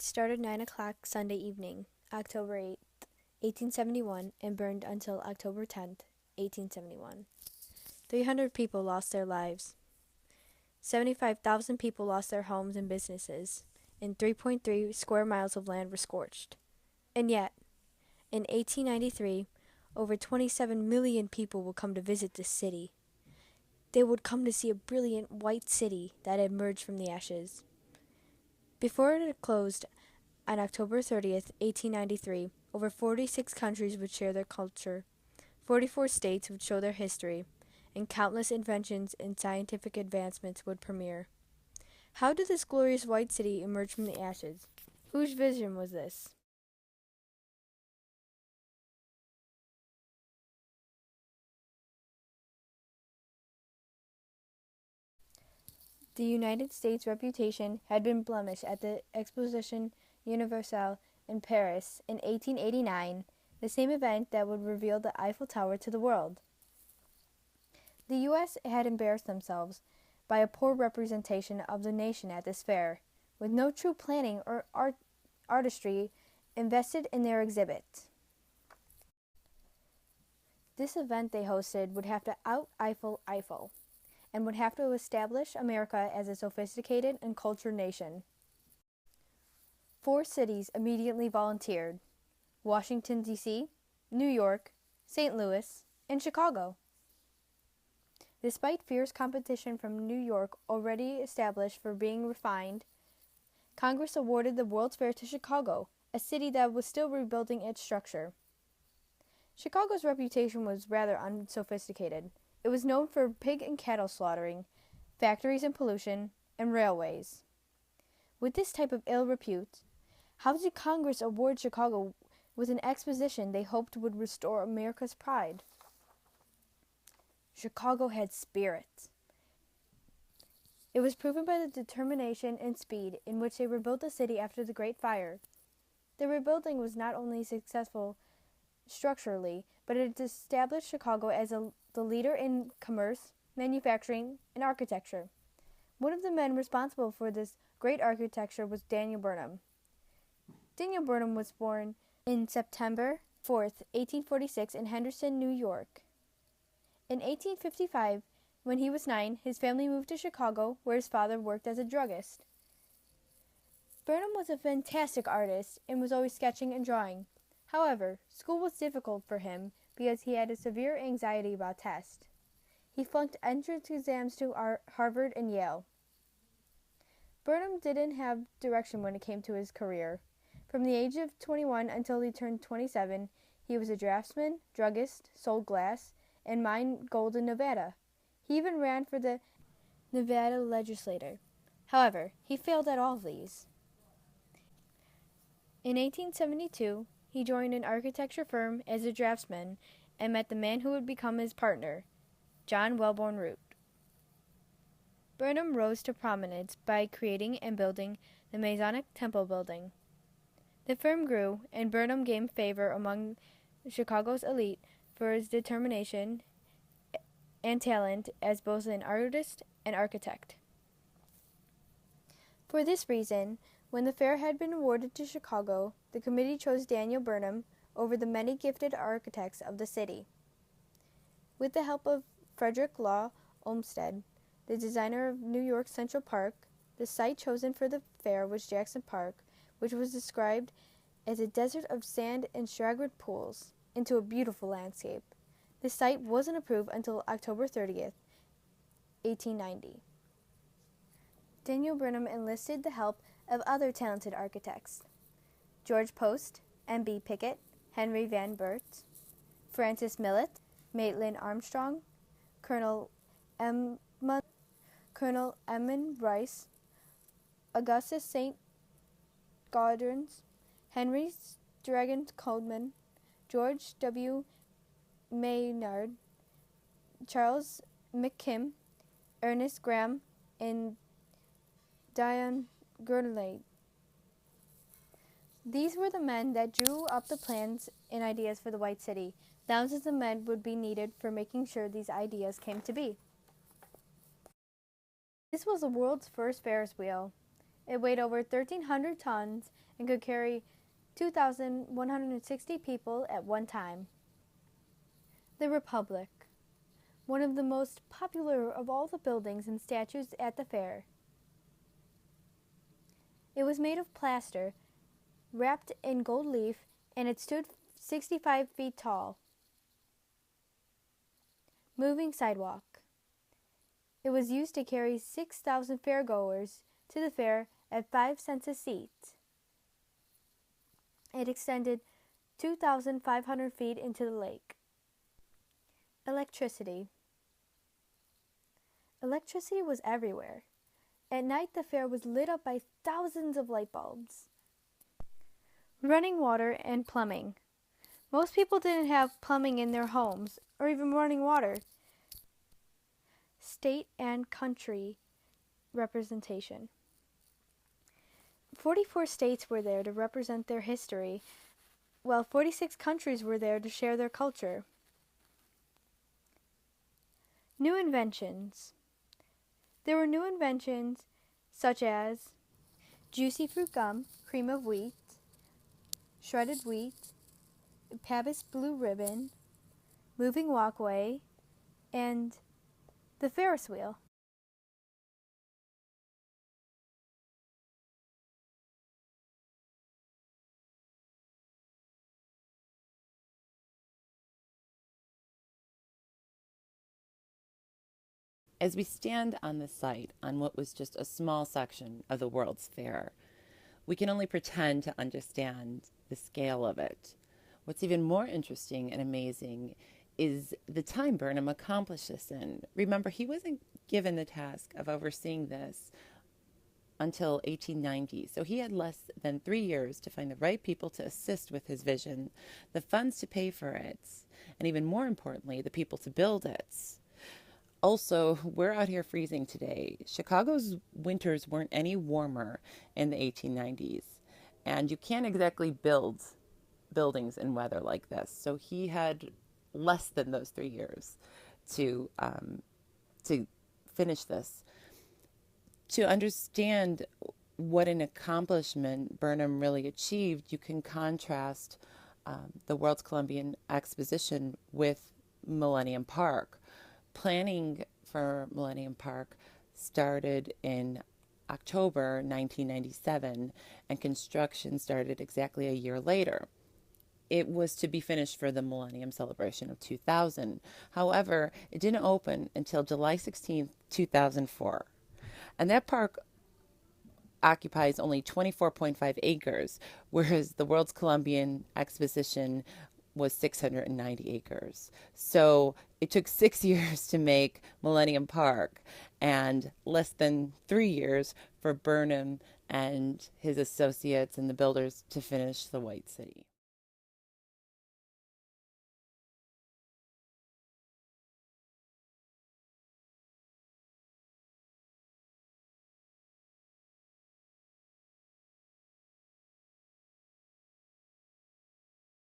started 9 o'clock Sunday evening, October 8th, 1871, and burned until October 10th, 1871. 300 people lost their lives. 75,000 people lost their homes and businesses, and 3.3 square miles of land were scorched. And yet, in 1893, over 27 million people would come to visit this city. They would come to see a brilliant white city that had emerged from the ashes. Before it had closed on October 30th, 1893, over 46 countries would share their culture, 44 states would show their history, and countless inventions and scientific advancements would premiere. How did this glorious white city emerge from the ashes? Whose vision was this? The United States' reputation had been blemished at the Exposition Universelle in Paris in 1889, the same event that would reveal the Eiffel Tower to the world. The U.S. had embarrassed themselves by a poor representation of the nation at this fair, with no true planning or artistry invested in their exhibit. This event they hosted would have to out-Eiffel Eiffel, and would have to establish America as a sophisticated and cultured nation. 4 cities immediately volunteered: Washington, D.C., New York, St. Louis, and Chicago. Despite fierce competition from New York, already established for being refined, Congress awarded the World's Fair to Chicago, a city that was still rebuilding its structure. Chicago's reputation was rather unsophisticated. It was known for pig and cattle slaughtering, factories and pollution, and railways. With this type of ill repute, how did Congress award Chicago with an exposition they hoped would restore America's pride? Chicago had spirit. It was proven by the determination and speed in which they rebuilt the city after the Great Fire. The rebuilding was not only successful structurally, but it established Chicago as the leader in commerce, manufacturing, and architecture. One of the men responsible for this great architecture was Daniel Burnham. Daniel Burnham was born in September 4th, 1846 in Henderson, New York. In 1855, when he was 9, his family moved to Chicago, where his father worked as a druggist. Burnham was a fantastic artist and was always sketching and drawing. However, school was difficult for him because he had a severe anxiety about tests. He flunked entrance exams to Harvard and Yale. Burnham didn't have direction when it came to his career. From the age of 21 until he turned 27, he was a draftsman, druggist, sold glass, and mined gold in Nevada. He even ran for the Nevada legislature. However, he failed at all of these. In 1872, he joined an architecture firm as a draftsman and met the man who would become his partner, John Wellborn Root. Burnham rose to prominence by creating and building the Masonic Temple building. The firm grew, and Burnham gained favor among Chicago's elite for his determination and talent as both an artist and architect. For this reason, when the fair had been awarded to Chicago, the committee chose Daniel Burnham over the many gifted architects of the city. With the help of Frederick Law Olmsted, the designer of New York's Central Park, the site chosen for the fair was Jackson Park, which was described as a desert of sand and stagnant pools into a beautiful landscape. The site wasn't approved until October 30th, 1890. Daniel Burnham enlisted the help of other talented architects: George Post, M.B. Pickett, Henry Van Burt, Francis Millet, Maitland Armstrong, Colonel Emmon Rice, Augustus St. Gaudens, Henry Dragon Coleman, George W. Maynard, Charles McKim, Ernest Graham, and Dion Gurnley. These were the men that drew up the plans and ideas for the White City. Thousands of men would be needed for making sure these ideas came to be. This was the world's first Ferris wheel. It weighed over 1,300 tons and could carry 2,160 people at one time. The Republic, one of the most popular of all the buildings and statues at the fair. It was made of plaster, wrapped in gold leaf, and it stood 65 feet tall. Moving sidewalk. It was used to carry 6,000 fairgoers to the fair at 5 cents a seat. It extended 2,500 feet into the lake. Electricity. Electricity was everywhere. At night, the fair was lit up by thousands of light bulbs. Running water and plumbing. Most people didn't have plumbing in their homes or even running water. State and country representation. 44 states were there to represent their history, while 46 countries were there to share their culture. New inventions. There were new inventions such as juicy fruit gum, cream of wheat, shredded wheat, Pabst Blue Ribbon, moving walkway, and the Ferris wheel. As we stand on the site on what was just a small section of the World's Fair, we can only pretend to understand the scale of it. What's even more interesting and amazing is the time Burnham accomplished this in. Remember, he wasn't given the task of overseeing this until 1890, so he had less than 3 years to find the right people to assist with his vision, the funds to pay for it, and even more importantly, the people to build it. Also, we're out here freezing today. Chicago's winters weren't any warmer in the 1890s, and you can't exactly build buildings in weather like this. So he had less than those 3 years to finish this. To understand what an accomplishment Burnham really achieved, you can contrast the World's Columbian Exposition with Millennium Park. Planning for Millennium Park started in October 1997, and construction started exactly a year later. It was to be finished for the Millennium Celebration of 2000. However, it didn't open until July 16, 2004. And that park occupies only 24.5 acres, whereas the World's Columbian Exposition was 690 acres. So it took 6 years to make Millennium Park and less than 3 years for Burnham and his associates and the builders to finish the White City.